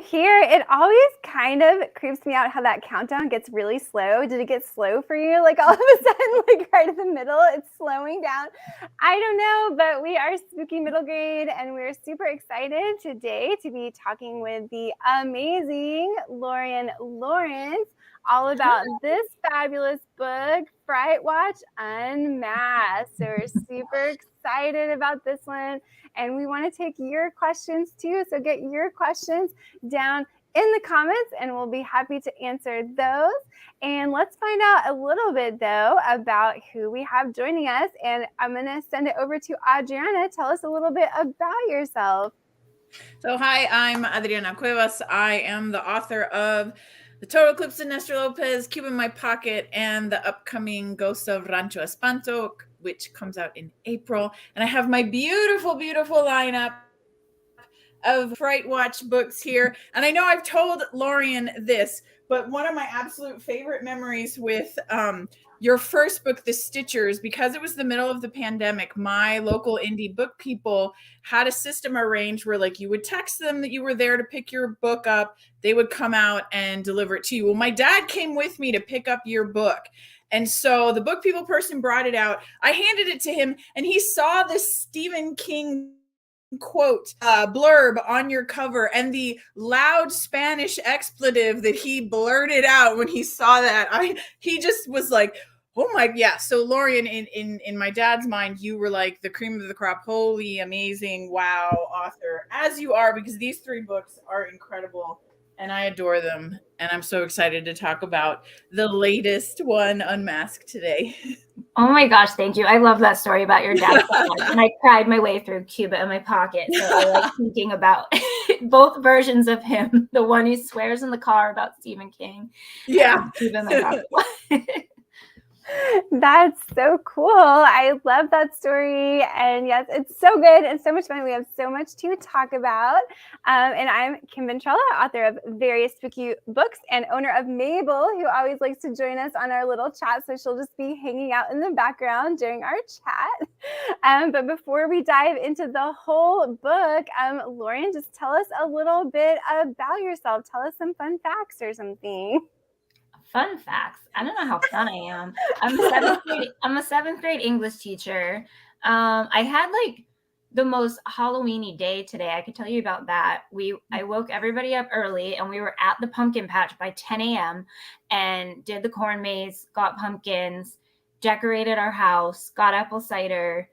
here. It always kind of creeps me out how that countdown gets really slow. Did it get slow for you? Like all of a sudden, like right in the middle, it's slowing down. I don't know, but we are Spooky Middle Grade, and we're super excited today to be talking with the amazing Lorien Lawrence all about this fabulous book, Fright Watch Unmasked. So we're super excited about this one, and we want to take your questions too. So get your questions down in the comments, and we'll be happy to answer those. And let's find out a little bit, though, about who we have joining us. And I'm going to send it over to Adrianna. Tell us a little bit about yourself. So, hi, I'm Adrianna Cuevas. I am the author of The Total Eclipse of Nestor Lopez, Cube in My Pocket, and the upcoming Ghost of Rancho Espanto, which comes out in April. And I have my beautiful, beautiful lineup of Fright Watch books here. And I know I've told Lorien this, but one of my absolute favorite memories with your first book, The Stitchers, because it was the middle of the pandemic, my local indie book people had a system arranged where like you would text them that you were there to pick your book up. They would come out and deliver it to you. Well, my dad came with me to pick up your book. And so the book people person brought it out. I handed it to him, and he saw this Stephen King quote blurb on your cover, and the loud Spanish expletive that he blurted out when he saw that, he just was like, oh my, yeah. So Lorien, in my dad's mind, you were like the cream of the crop, holy, amazing, wow author, as you are, because these 3 books are incredible and I adore them. And I'm so excited to talk about the latest one, Unmasked, today. Oh my gosh, thank you. I love that story about your dad so much. And I cried my way through Cuba in My Pocket. So I like thinking about both versions of him. The one who swears in the car about Stephen King. Yeah. Cuba in My Pocket. That's so cool. I love that story. And yes, it's so good and so much fun. We have so much to talk about. And I'm Kim Ventrella, author of various spooky books and owner of Mabel, who always likes to join us on our little chat. So she'll just be hanging out in the background during our chat. But before we dive into the whole book, Lorien, just tell us a little bit about yourself. Tell us some fun facts or something. Fun facts. I don't know how fun I am. I'm a seventh grade English teacher. I had like the most Halloween-y day today. I could tell you about that. I woke everybody up early, and we were at the pumpkin patch by 10 a.m. and did the corn maze, got pumpkins, decorated our house, got apple cider.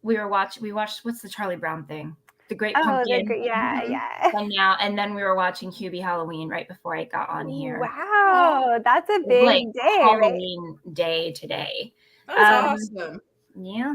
We watched what's the Charlie Brown thing? The Great Pumpkin. Yeah. And then we were watching Hubie Halloween right before I got on here. Wow, that's a big day. Halloween day today. That's awesome. Yeah,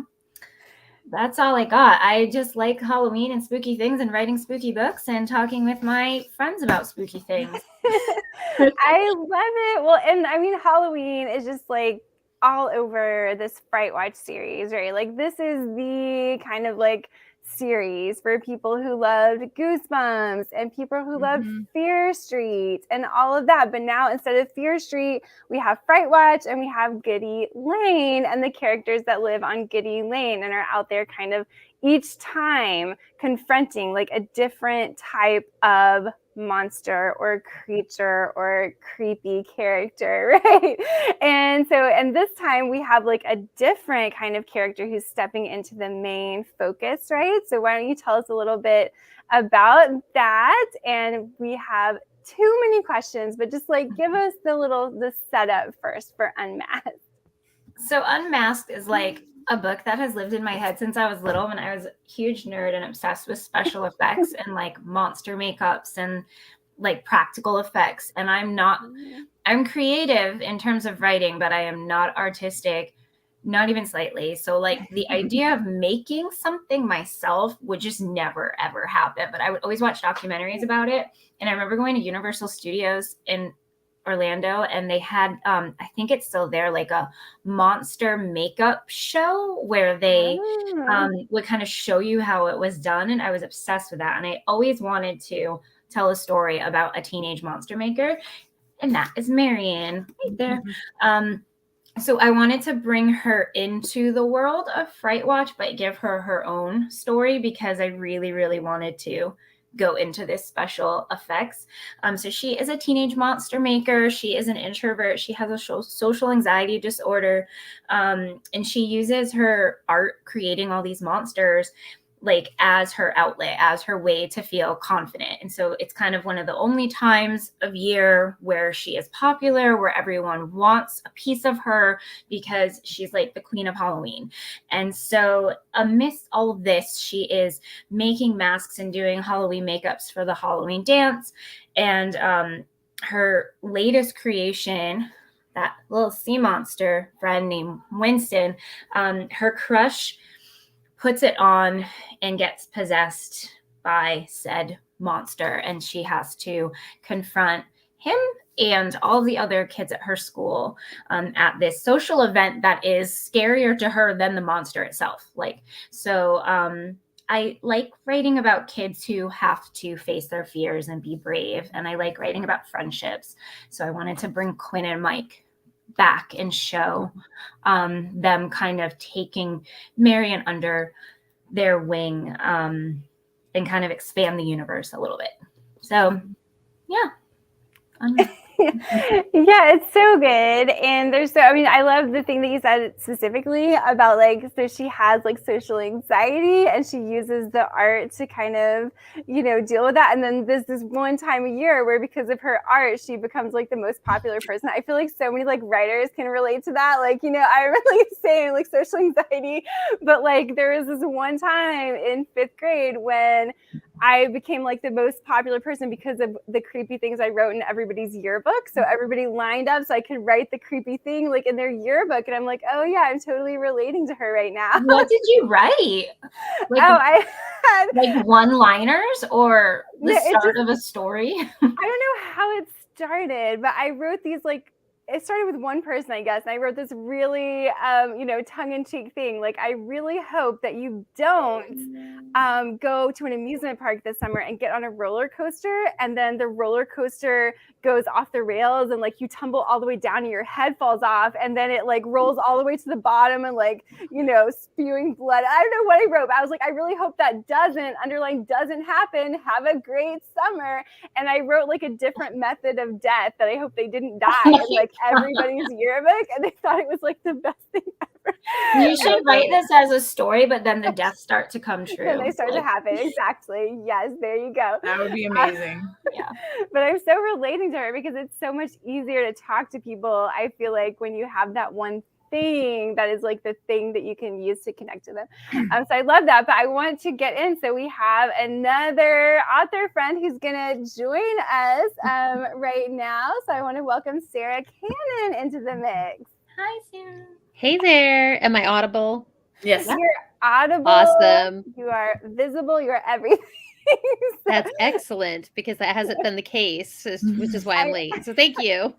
that's all I got. I just like Halloween and spooky things and writing spooky books and talking with my friends about spooky things. I love it. Well, and I mean, Halloween is just like all over this Fright Watch series, right? Like this is the kind of like series for people who loved Goosebumps and people who loved Fear Street and all of that. But now instead of Fear Street, we have Fright Watch and we have Goody Lane and the characters that live on Goody Lane and are out there kind of each time confronting like a different type of monster or creature or creepy character, right? And this time we have like a different kind of character who's stepping into the main focus, right? So why don't you tell us a little bit about that? And we have too many questions, but just like give us the setup first for Unmasked. So Unmasked is like a book that has lived in my head since I was little, when I was a huge nerd and obsessed with special effects and like monster makeups and like practical effects. And I'm creative in terms of writing, but I am not artistic, not even slightly. So like the idea of making something myself would just never, ever happen. But I would always watch documentaries about it. And I remember going to Universal Studios in Orlando, and they had I think it's still there, like a monster makeup show where they would kind of show you how it was done, and I was obsessed with that. And I always wanted to tell a story about a teenage monster maker, and that is Marianne right there. So I wanted to bring her into the world of Fright Watch, but give her her own story, because I really, really wanted to go into this special effects. So she is a teenage monster maker. She is an introvert. She has a social anxiety disorder. And she uses her art creating all these monsters like as her outlet, as her way to feel confident. And so it's kind of one of the only times of year where she is popular, where everyone wants a piece of her because she's like the queen of Halloween. And so amidst all of this, she is making masks and doing Halloween makeups for the Halloween dance. And her latest creation, that little sea monster friend named Winston, her crush puts it on and gets possessed by said monster. And she has to confront him and all the other kids at her school at this social event that is scarier to her than the monster itself. I like writing about kids who have to face their fears and be brave. And I like writing about friendships. So I wanted to bring Quinn and Mike back and show them kind of taking Marion under their wing and kind of expand the universe a little bit. So, yeah. Yeah, it's so good. And I love the thing that you said specifically about so she has social anxiety and she uses the art to kind of, deal with that. And then there's this one time a year where because of her art, she becomes the most popular person. I feel like so many writers can relate to that. I remember saying social anxiety, but there was this one time in 5th grade when I became the most popular person because of the creepy things I wrote in everybody's yearbook. So everybody lined up so I could write the creepy thing in their yearbook. And I'm like, oh yeah, I'm totally relating to her right now. What did you write? I had one-liners or the start of a story? I don't know how it started, but I wrote these it started with one person, I guess. And I wrote this really, tongue-in-cheek thing. I really hope that you don't go to an amusement park this summer and get on a roller coaster. And then the roller coaster goes off the rails and you tumble all the way down and your head falls off. And then it rolls all the way to the bottom and spewing blood. I don't know what I wrote, but I was I really hope that doesn't happen. Have a great summer. And I wrote a different method of death that I hope they didn't die. And everybody's yearbook, and they thought it was the best thing ever. You should write this as a story, but then the deaths start to come true. Then they start to happen. Exactly. Yes, there you go. That would be amazing. Yeah. But I'm so relating to her because it's so much easier to talk to people. I feel when you have that one thing that is the thing that you can use to connect to them. So I love that, but I want to get in. So we have another author friend who's gonna join us right now. So I want to welcome Sarah Cannon into the mix. Hi, Sarah. Hey there. Am I audible? Yes. You're audible. Awesome. You are visible. You're everything. That's excellent because that hasn't been the case, which is why I'm late. So thank you.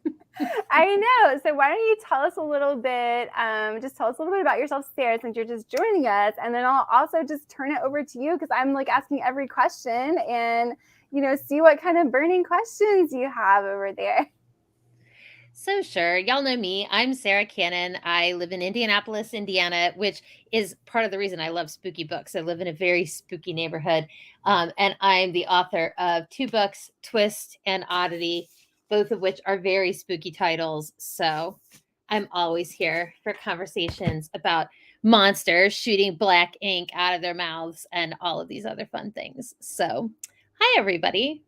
I know. So why don't you tell us a little bit, about yourself, Sarah, since you're just joining us. And then I'll also just turn it over to you because I'm asking every question and, see what kind of burning questions you have over there. So sure. Y'all know me. I'm Sarah Cannon. I live in Indianapolis, Indiana, which is part of the reason I love spooky books. I live in a very spooky neighborhood. And I'm the author of 2 books, Twist and Oddity, both of which are very spooky titles. So I'm always here for conversations about monsters shooting black ink out of their mouths and all of these other fun things. So hi, everybody.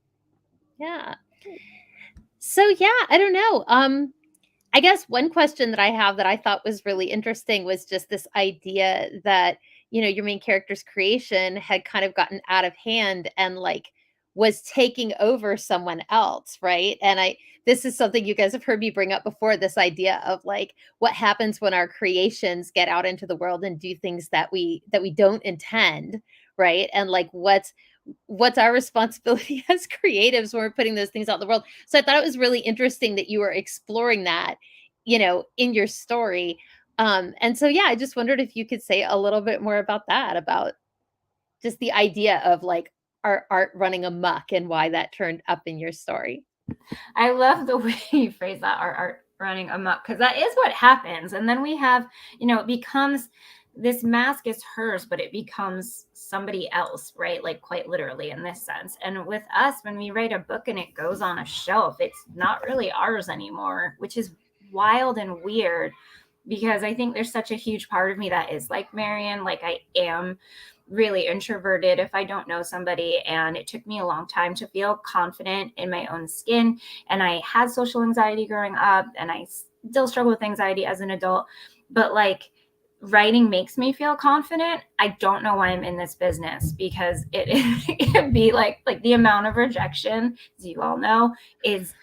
Yeah. So yeah, I don't know. I guess one question that I have that I thought was really interesting was just this idea that, your main character's creation had kind of gotten out of hand and was taking over someone else, right? And this is something you guys have heard me bring up before, this idea of what happens when our creations get out into the world and do things that we don't intend, right? And what's our responsibility as creatives when we're putting those things out in the world. So I thought it was really interesting that you were exploring that, in your story. And so, yeah, I just wondered if you could say a little bit more about that, about just the idea of our art running amok and why that turned up in your story. I love the way you phrase that, our art running amok, because that is what happens. And then we have, it becomes this mask is hers, but it becomes somebody else, right? Like quite literally in this sense. And with us, when we write a book and it goes on a shelf, it's not really ours anymore, which is wild and weird, because I think there's such a huge part of me that is like Marion. Like I am really introverted if I don't know somebody. And it took me a long time to feel confident in my own skin. And I had social anxiety growing up, and I still struggle with anxiety as an adult. But like, writing makes me feel confident. I don't know why I'm in this business, because it can be like the amount of rejection, as you all know, is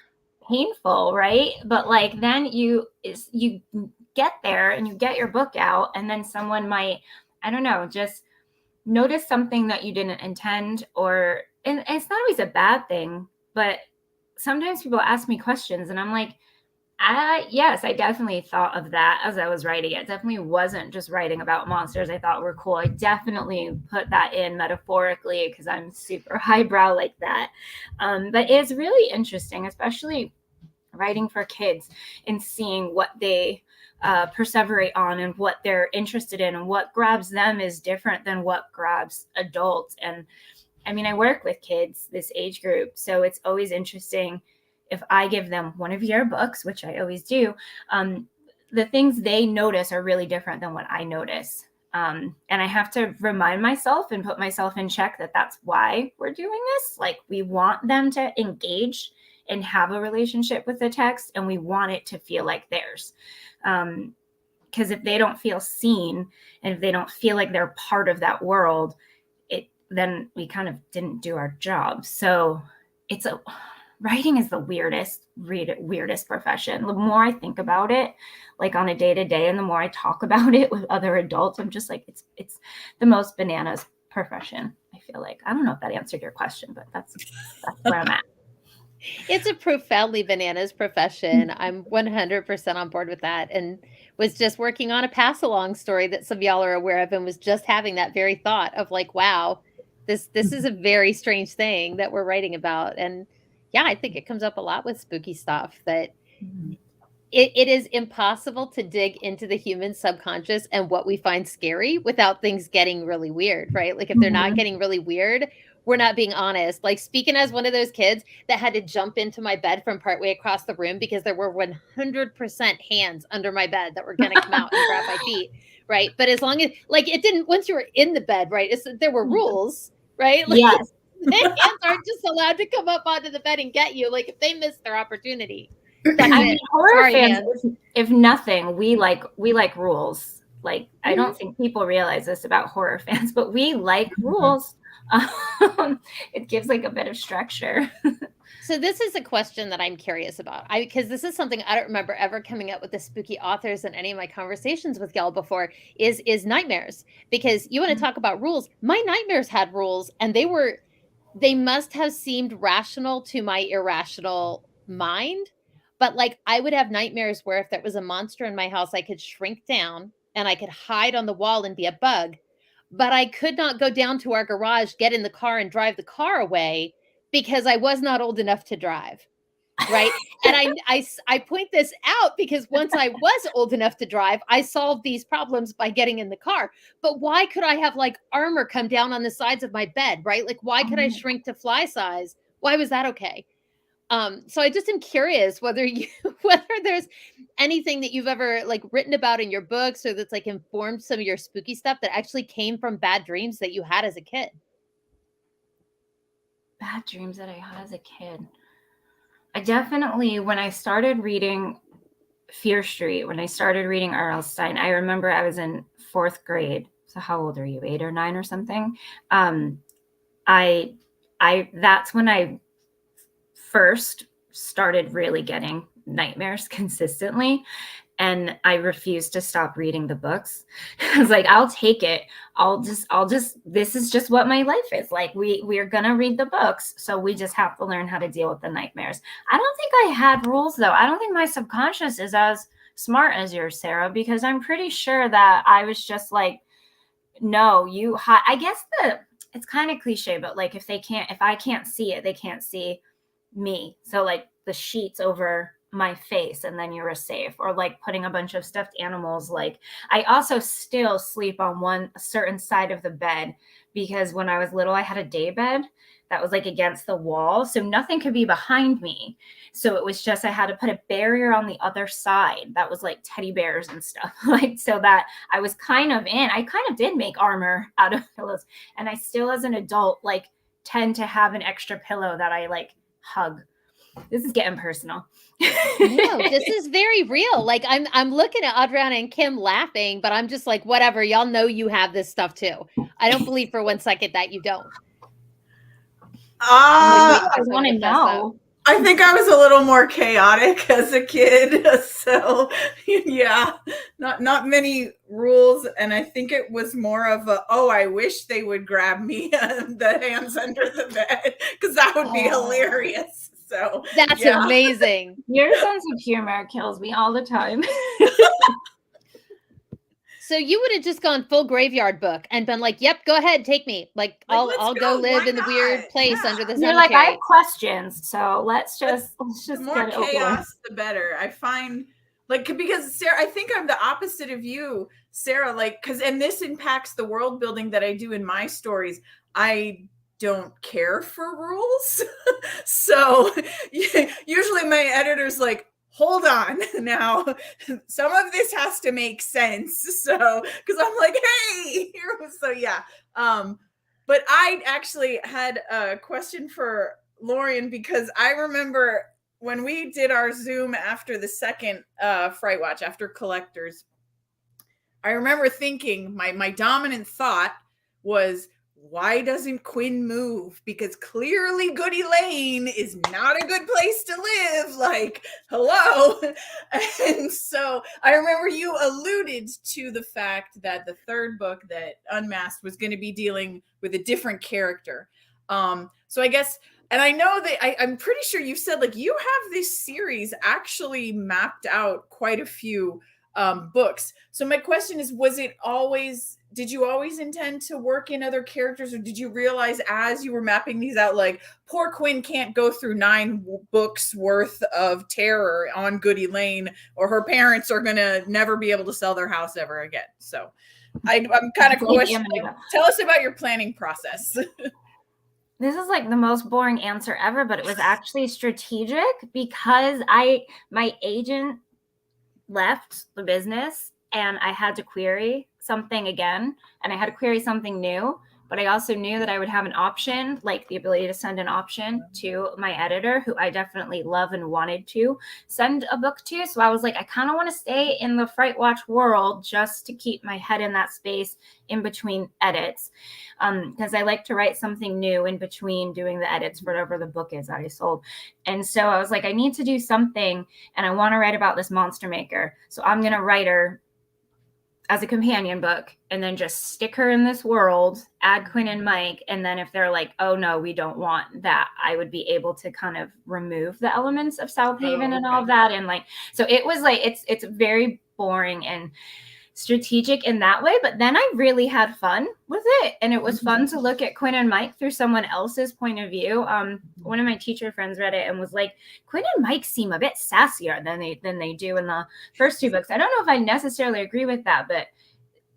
painful, right? But like then you get there and you get your book out, and then someone might, I don't know, just notice something that you didn't intend, or and it's not always a bad thing, but sometimes people ask me questions and I'm like, yes, I definitely thought of that as I was writing it. Definitely wasn't just writing about monsters I thought were cool. I definitely put that in metaphorically because I'm super highbrow like that. But it's really interesting, especially writing for kids and seeing what they perseverate on and what they're interested in, and what grabs them is different than what grabs adults. And I mean, I work with kids, this age group, so it's always interesting if I give them one of your books, which I always do. The things they notice are really different than what I notice. And I have to remind myself and put myself in check that that's why we're doing this. Like, we want them to engage and have a relationship with the text, and we want it to feel like theirs. Because if they don't feel seen, and if they don't feel like they're part of that world, then we kind of didn't do our job. So writing is the weirdest profession. The more I think about it, like on a day-to-day, and the more I talk about it with other adults, I'm just like, it's the most bananas profession, I feel like. I don't know if that answered your question, but that's where I'm at. It's a profoundly bananas profession. I'm 100% on board with that, and was just working on a pass-along story that some of y'all are aware of, and was just having that very thought of like, wow, this is a very strange thing that we're writing about. And yeah, I think it comes up a lot with spooky stuff, that it is impossible to dig into the human subconscious and what we find scary without things getting really weird, right? Like if they're not getting really weird, we're not being honest. Like, speaking as one of those kids that had to jump into my bed from partway across the room because there were 100% hands under my bed that were going to come out and grab my feet, right? But as long as, like, it didn't, once you were in the bed, right, there were rules, right? Like, Yes. the hands aren't just allowed to come up onto the bed and get you. Like, if they miss their opportunity. I mean, horror fans, if nothing, we like rules. Like, I don't think people realize this about horror fans, but we like rules. It gives like a bit of structure. So this is a question that I'm curious about, because this is something I don't remember ever coming up with the spooky authors in any of my conversations with y'all before, is nightmares. Because you want to talk about rules. My nightmares had rules, and they must have seemed rational to my irrational mind. But like, I would have nightmares where if there was a monster in my house, I could shrink down and I could hide on the wall and be a bug. But I could not go down to our garage, get in the car, and drive the car away because I was not old enough to drive. Right. And I point this out because once I was old enough to drive, I solved these problems by getting in the car. But why could I have like armor come down on the sides of my bed? Right. Like, why could I shrink to fly size? Why was that okay? So I just am curious whether there's anything that you've ever like written about in your books, or that's like informed some of your spooky stuff that actually came from bad dreams that you had as a kid. Bad dreams that I had as a kid. I definitely, when I started reading Fear Street, when I started reading R.L. Stine, I remember I was in 4th grade. So how old are you? 8 or 9 or something? That's when I first started really getting nightmares consistently, and I refused to stop reading the books. I was like, I'll take it. I'll just this is just what my life is like. We're gonna read the books, so we just have to learn how to deal with the nightmares. I don't think I had rules though. I don't think my subconscious is as smart as yours, Sarah, because I'm pretty sure that I was just like, no, I guess it's kind of cliche, but like if I can't see it, they can't see me. So like the sheets over my face and then you were safe, or like putting a bunch of stuffed animals. Like I also still sleep on a certain side of the bed because when I was little I had a day bed that was like against the wall, so nothing could be behind me. So it was just I had to put a barrier on the other side that was like teddy bears and stuff, like, so that I was kind of I kind of did make armor out of pillows. And I still as an adult like tend to have an extra pillow that I like hug. This is getting personal. No, this is very real. Like I'm looking at Adriana and Kim laughing, but I'm just like, whatever. Y'all know you have this stuff too. I don't believe for 1 second that you don't. I want to know. I think I was a little more chaotic as a kid, so yeah, not many rules, and I think it was more of a, oh, I wish they would grab me the hands under the bed because that would be hilarious. So that's amazing. Your sense of humor kills me all the time. So you would have just gone full Graveyard Book and been like, "Yep, go ahead, take me. Like I'll go live in the weird place under the cemetery." You're like, I have questions, so let's just the more get chaos, the better. I find, like, because Sarah, I think I'm the opposite of you, Sarah. Like, and this impacts the world building that I do in my stories. I don't care for rules, so usually my editor's like, hold on now, some of this has to make sense. So, because I'm like, hey, so yeah. But I actually had a question for Lorien, because I remember when we did our Zoom after the second Fright Watch, after Collectors, I remember thinking my dominant thought was, why doesn't Quinn move? Because clearly Goody Lane is not a good place to live. Like, hello. And so I remember you alluded to the fact that the third book, that Unmasked, was going to be dealing with a different character. So I guess, and I know that I'm pretty sure you said, like, you have this series actually mapped out quite a few books. So my question is, did you always intend to work in other characters, or did you realize as you were mapping these out, like, poor Quinn can't go through 9 books worth of terror on Goody Lane, or her parents are going to never be able to sell their house ever again? So I'm kind of questioning. Tell us about your planning process. This is like the most boring answer ever, but it was actually strategic because my agent left the business and I had to query something again, and I had to query something new, but I also knew that I would have an option, like the ability to send an option to my editor, who I definitely love and wanted to send a book to. So I was like, I kind of want to stay in the Fright Watch world just to keep my head in that space in between edits, because I like to write something new in between doing the edits for whatever the book is that I sold. And so I was like, I need to do something, and I want to write about this monster maker. So I'm going to write her as a companion book and then just stick her in this world, add Quinn and Mike. And then if they're like, oh no, we don't want that, I would be able to kind of remove the elements of South Haven and all of that. And like, so it was like, it's very boring and strategic in that way, but then I really had fun with it, and it was fun to look at Quinn and Mike through someone else's point of view. One of my teacher friends read it and was like, Quinn and Mike seem a bit sassier than they do in the first 2 books. I don't know if I necessarily agree with that, but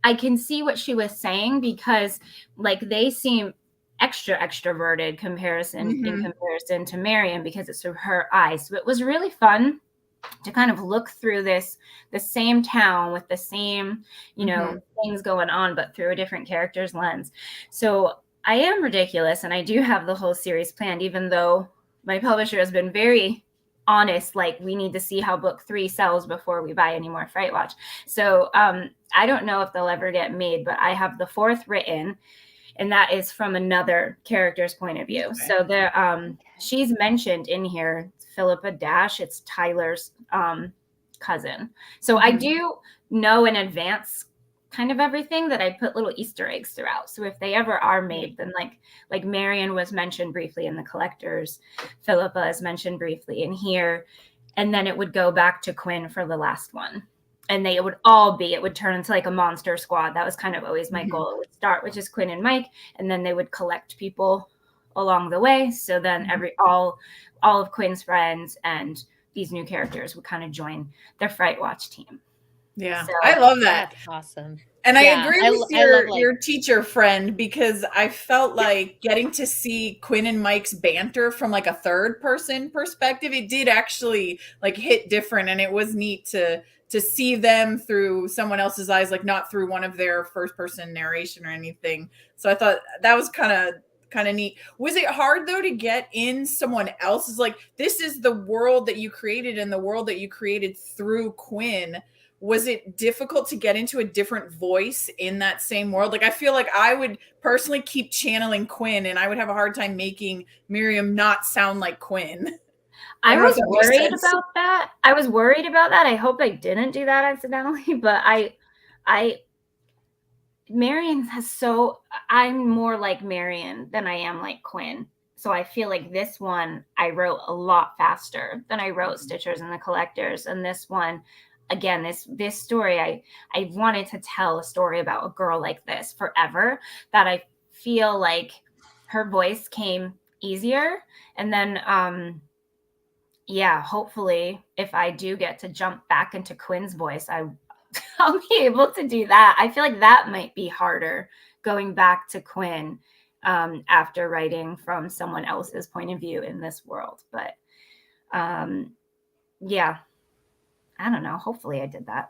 I can see what she was saying, because like they seem extra extroverted in comparison to Marion, because it's through her eyes. So it was really fun to kind of look through the same town with the same, things going on, but through a different character's lens. So I am ridiculous, and I do have the whole series planned, even though my publisher has been very honest, like, we need to see how book 3 sells before we buy any more Fright Watch. So I don't know if they'll ever get made, but I have the 4th written, and that is from another character's point of view. Okay. So there, she's mentioned in here, Philippa Dash. It's Tyler's cousin. So I do know in advance kind of everything, that I put little Easter eggs throughout. So if they ever are made, then like Marion was mentioned briefly in the Collectors, Philippa is mentioned briefly in here, and then it would go back to Quinn for the last one. And it would turn into like a monster squad. That was kind of always my goal. It would start with just Quinn and Mike, and then they would collect people along the way. So then all of Quinn's friends and these new characters would kind of join the Fright Watch team. Yeah, So, I love that. That's awesome. And Yeah, I agree I with love, like- your teacher friend, because I felt like getting to see Quinn and Mike's banter from like a third person perspective, it did actually like hit different, and it was neat to see them through someone else's eyes, like not through one of their first person narration or anything. So I thought that was kind of neat. Was it hard though to get in someone else's, like, this is the world that you created and the world that you created through Quinn? Was it difficult to get into a different voice in that same world? Like, I feel like I would personally keep channeling Quinn, and I would have a hard time making Miriam not sound like Quinn. I was worried about that. I hope I didn't do that accidentally, but Marion I'm more like Marion than I am like Quinn. So I feel like this one I wrote a lot faster than I wrote Stitchers and the Collectors. And this one, again, this story, I wanted to tell a story about a girl like this forever, that I feel like her voice came easier. And then, hopefully if I do get to jump back into Quinn's voice, I'll be able to do that. I feel like that might be harder, going back to Quinn after writing from someone else's point of view in this world. But yeah, I don't know. Hopefully I did that.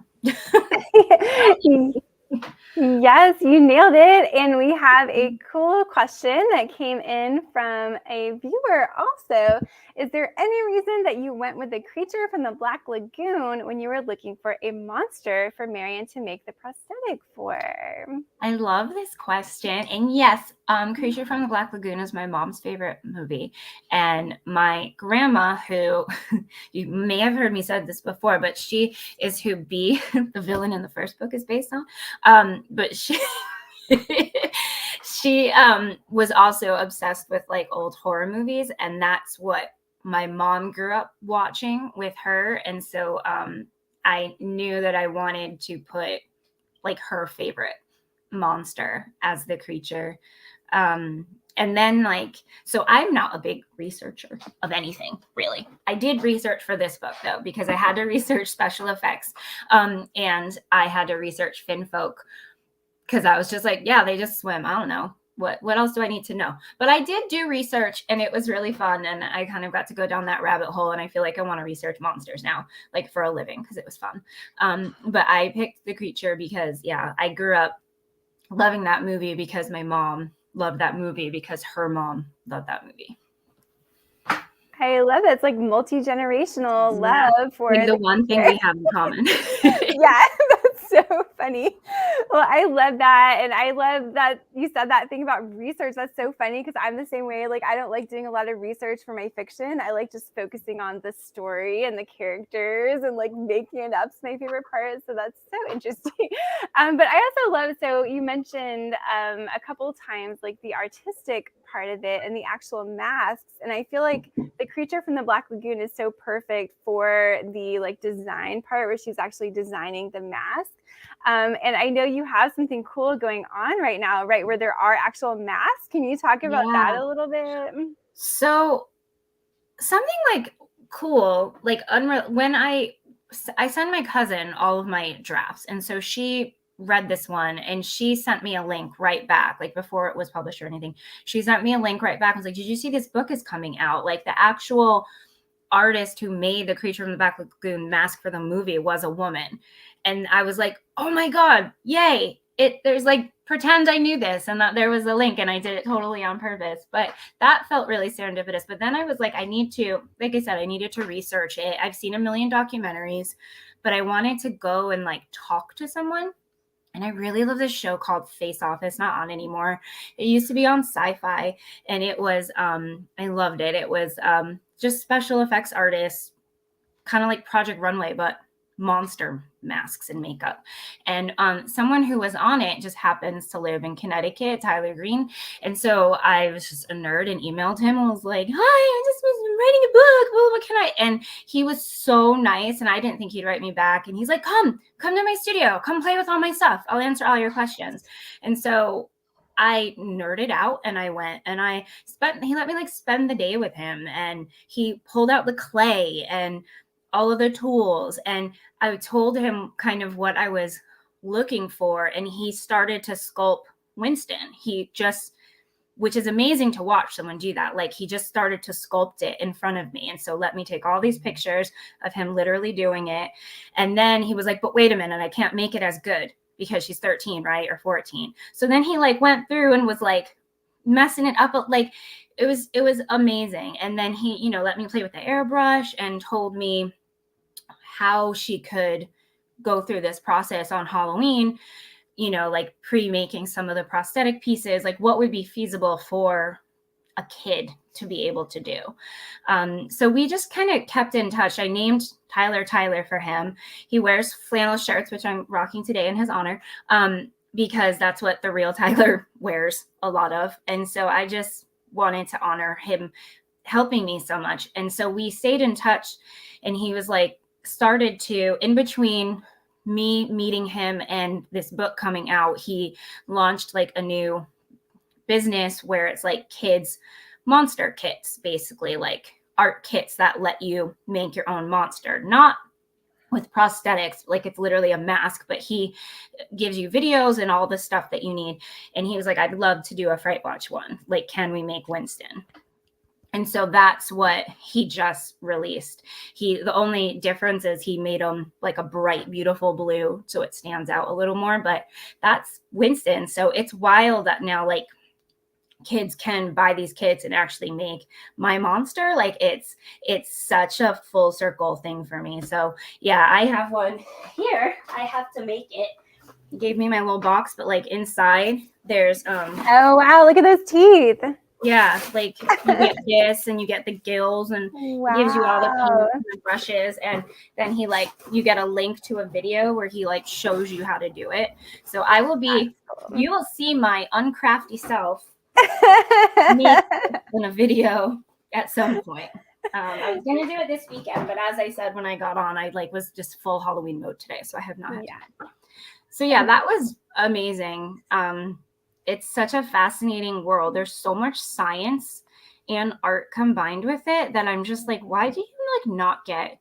Yes, you nailed it. And we have a cool question that came in from a viewer also. Is there any reason that you went with the creature from the Black Lagoon when you were looking for a monster for Marion to make the prosthetic for? I love this question. And yes, Creature from the Black Lagoon is my mom's favorite movie. And my grandma, who you may have heard me said this before, but she is who B, the villain in the first book, is based on. But she she was also obsessed with like old horror movies, and that's what my mom grew up watching with her. And so I knew that I wanted to put like her favorite monster as the creature. And then so I'm not a big researcher of anything, really. I did research for this book though, because I had to research special effects and I had to research Finfolk, because I was just like, yeah, they just swim. I don't know. What else do I need to know? But I did do research, and it was really fun, and I kind of got to go down that rabbit hole, and I feel like I want to research monsters now, like for a living, because it was fun. But I picked the creature because, yeah, I grew up loving that movie because my mom loved that movie because her mom loved that movie. I love it. It's like multi-generational love for like the one thing we have in common. Yeah, that's so funny. Well, I love that. And I love that you said that thing about research. That's so funny, because I'm the same way. Like, I don't like doing a lot of research for my fiction. I like just focusing on the story and the characters and like making it up's my favorite part. So that's so interesting. But I also love, so you mentioned a couple of times like the artistic part of it and the actual masks. And I feel like the creature from the Black Lagoon is so perfect for the like design part, where she's actually designing the mask. And I know you have something cool going on right now, right, where there are actual masks. Can you talk about that a little bit? So something like cool, like when I send my cousin all of my drafts, and so she read this one and she sent me a link right back, like before it was published or anything. She sent me a link right back and was like, did you see this book is coming out? Like, the actual artist who made the Creature from the Black Lagoon mask for the movie was a woman. And I was like, oh my God, yay. There's like, pretend I knew this, and that there was a link, and I did it totally on purpose. But that felt really serendipitous. But then I was like, I need to, like I said, I needed to research it. I've seen a million documentaries, but I wanted to go and like talk to someone. And I really love this show called Face Off. It's not on anymore. It used to be on Sci-Fi, and it was, I loved it. It was just special effects artists, kind of like Project Runway, but monster masks and makeup. And someone who was on it just happens to live in Connecticut, Tyler Green. And so I was just a nerd and emailed him and was like, hi, I just was writing a book, what can I? And he was so nice, and I didn't think he'd write me back. And he's like, come to my studio, come play with all my stuff, I'll answer all your questions. And so I nerded out, and I went, and he let me like spend the day with him, and he pulled out the clay and all of the tools. And I told him kind of what I was looking for, and he started to sculpt Winston. Which is amazing to watch someone do that. Like, he just started to sculpt it in front of me. And so let me take all these pictures of him literally doing it. And then he was like, but wait a minute, I can't make it as good because she's 13, right? Or 14. So then he like went through and was like messing it up. Like, it was amazing. And then he, you know, let me play with the airbrush and told me how she could go through this process on Halloween, you know, like pre-making some of the prosthetic pieces, like what would be feasible for a kid to be able to do. So we just kind of kept in touch. I named Tyler for him. He wears flannel shirts, which I'm rocking today in his honor, because that's what the real Tyler wears a lot of. And so I just wanted to honor him helping me so much. And so we stayed in touch, and he was like, started to, in between me meeting him and this book coming out, he launched like a new business where it's like kids monster kits, basically like art kits that let you make your own monster, not with prosthetics, like it's literally a mask, but he gives you videos and all the stuff that you need. And he was like, I'd love to do a Fright Watch one. Like, can we make Winston? And so that's what he just released. The only difference is he made him like a bright, beautiful blue, so it stands out a little more, but that's Winston. So it's wild that now like kids can buy these kits and actually make my monster. Like, it's such a full circle thing for me. So yeah, I have one here. I have to make it. He gave me my little box, but like inside there's oh wow, look at those teeth. Yeah, like you get this and you get the gills, and Wow. gives you all the paints and the brushes, and then he like, you get a link to a video where he like shows you how to do it. So I will be, you will see my uncrafty self in a video at some point. I was gonna do it this weekend, but as I said when I got on, I like was just full Halloween mode today, so I have not had time. So yeah, that was amazing. It's such a fascinating world. There's so much science and art combined with it that I'm just like, why do you like not get,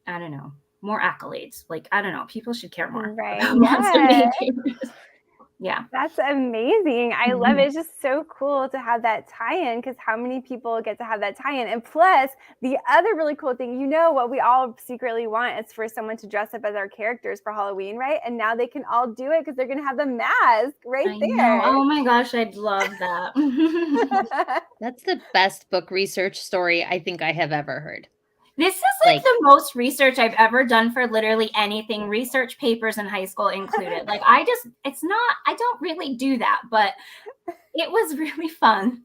I don't know, more accolades? Like, I don't know, people should care more. Right. Yeah. That's amazing. I love it. It's just so cool to have that tie-in, because how many people get to have that tie-in? And plus, the other really cool thing, you know, what we all secretly want is for someone to dress up as our characters for Halloween, right? And now they can all do it because they're going to have the mask right there. Know. Oh my gosh, I'd love that. That's the best book research story I think I have ever heard. This is like the most research I've ever done for literally anything, research papers in high school included. Like, I don't really do that, but it was really fun.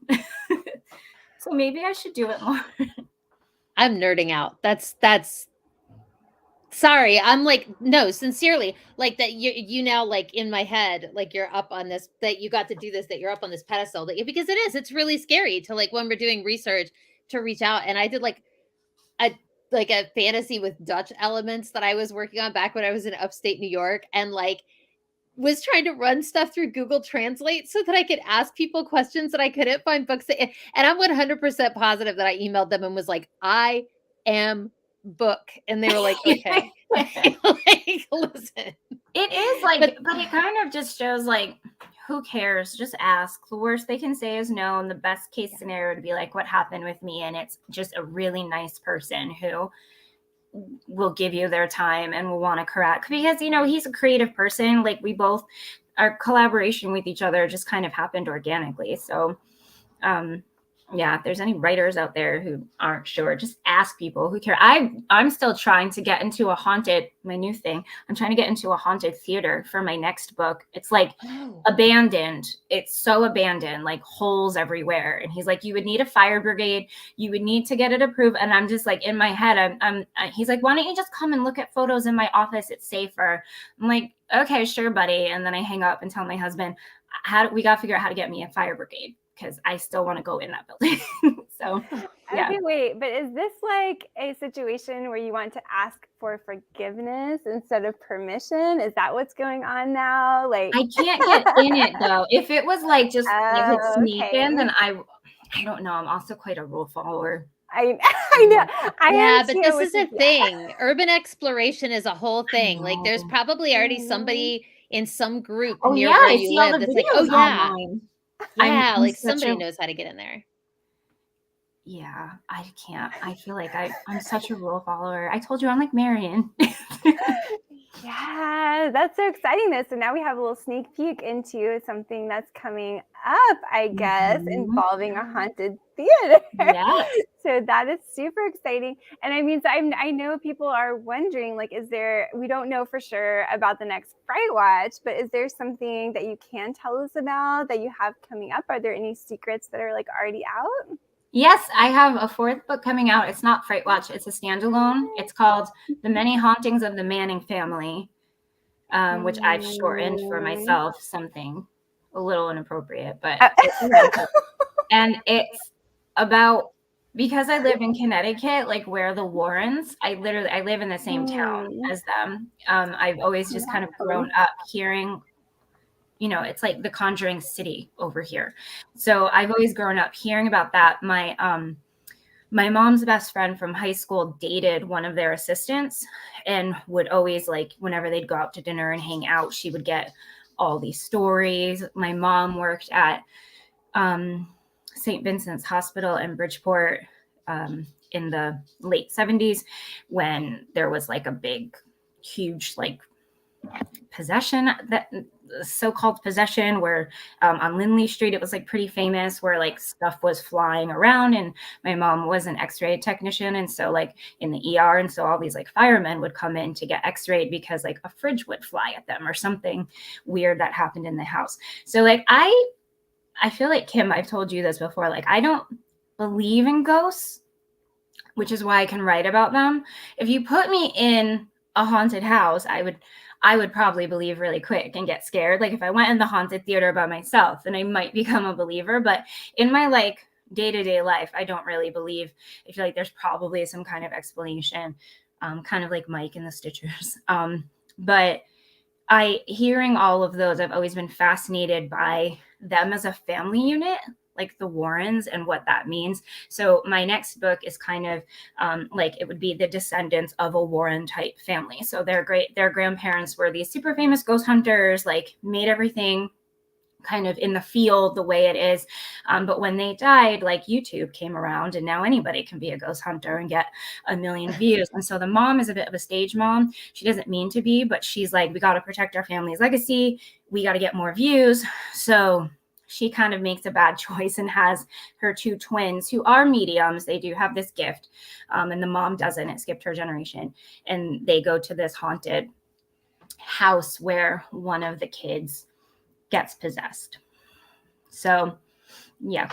So maybe I should do it more. I'm nerding out. That's sorry. I'm like, no, sincerely, like that you now, like in my head, like you're up on this, that you got to do this, that you're up on this pedestal, because it's really scary to, like, when we're doing research, to reach out. And I did like a fantasy with Dutch elements that I was working on back when I was in upstate New York, and like was trying to run stuff through Google Translate so that I could ask people questions that I couldn't find books. And I'm 100% positive that I emailed them and was like, I am book. And they were like, okay. Like, listen. It is like, but it kind of just shows like, who cares? Just ask. The worst they can say is no. And the best case scenario would be like what happened with me. And it's just a really nice person who will give you their time and will want to correct, because, you know, he's a creative person. Like, we both, our collaboration with each other just kind of happened organically. So, yeah, if there's any writers out there who aren't sure, just ask people who care. I'm still trying to get into my new thing. I'm trying to get into a haunted theater for my next book. It's like abandoned. It's so abandoned, like holes everywhere. And he's like, you would need a fire brigade. You would need to get it approved. And I'm just like, in my head, he's like, why don't you just come and look at photos in my office? It's safer. I'm like, okay, sure, buddy. And then I hang up and tell my husband, we got to figure out how to get me a fire brigade, because I still want to go in that building. So, yeah. Okay, wait, but is this like a situation where you want to ask for forgiveness instead of permission? Is that what's going on now? Like, I can't get in it though. If it was like just if it's sneak in, then I don't know. I'm also quite a rule follower. I know. I Yeah, am but too, this which is a thing. Urban exploration is a whole thing. Like there's know. probably already Mhm. somebody in some group Oh near yeah, where I you see all live the that's like, oh videos yeah, online. yeah, I'm like such somebody a knows how to get in there. yeah. I can't. I feel like I'm such a rule follower. I told you I'm like Marion. Yeah, that's so exciting though. So now we have a little sneak peek into something that's coming up, I guess, Mhm. involving a haunted theater. Yes. So that is super exciting. And I mean, so I know people are wondering, like, we don't know for sure about the next Fright Watch, but is there something that you can tell us about that you have coming up? Are there any secrets that are like already out? Yes, I have a fourth book coming out. It's not Fright Watch. It's a standalone. It's called The Many Hauntings of the Manning Family, which I've shortened for Mm. myself, something a little inappropriate, but Uh, and it's about because I live in Connecticut, like where the Warrens, I live in the same town Mm. as them. I've always just kind of grown up hearing, it's like the Conjuring City over here. So I've always grown up hearing about that. My mom's best friend from high school dated one of their assistants and would always, like, whenever they'd go out to dinner and hang out, she would get all these stories. My mom worked at St. Vincent's Hospital in Bridgeport in the late 70s when there was like a big, huge, like possession, that so-called possession where on Lindley Street it was like pretty famous, where like stuff was flying around, and my mom was an x-ray technician, and so like in the ER, and so all these like firemen would come in to get x-rayed because like a fridge would fly at them or something weird that happened in the house. So like I feel like, Kim, I've told you this before, like I don't believe in ghosts, which is why I can write about them. If you put me in a haunted house, I would probably believe really quick and get scared. Like if I went in the haunted theater by myself, then I might become a believer. But in my like day-to-day life, I don't really believe. I feel like there's probably some kind of explanation, kind of like Mike and the Stitchers. But hearing all of those, I've always been fascinated by them as a family unit, like the Warrens and what that means. So my next book is kind of like it would be the descendants of a Warren type family. So their grandparents were these super famous ghost hunters, like made everything kind of in the field the way it is. But when they died, like YouTube came around and now anybody can be a ghost hunter and get 1 million views. And so the mom is a bit of a stage mom. She doesn't mean to be, but she's like, we got to protect our family's legacy. We got to get more views. So she kind of makes a bad choice and has her 2 twins who are mediums. They do have this gift. And the mom doesn't. It skipped her generation. And they go to this haunted house where one of the kids gets possessed. So yeah,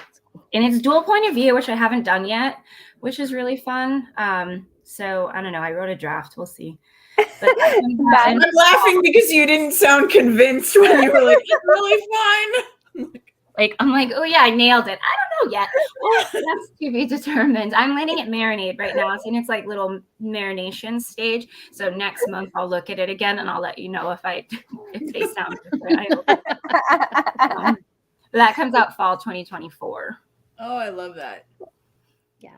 and it's dual point of view, which I haven't done yet, which is really fun. So I don't know, I wrote a draft, we'll see. But I'm laughing because you didn't sound convinced when you were like, it's really fun. Like I'm like, oh yeah, I nailed it. I don't know yet. Well, that's to be determined. I'm letting it marinate right now. It's in its like little marination stage. So next month I'll look at it again and I'll let you know if they sound different. I hope. That comes out fall 2024. Oh, I love that. Yeah.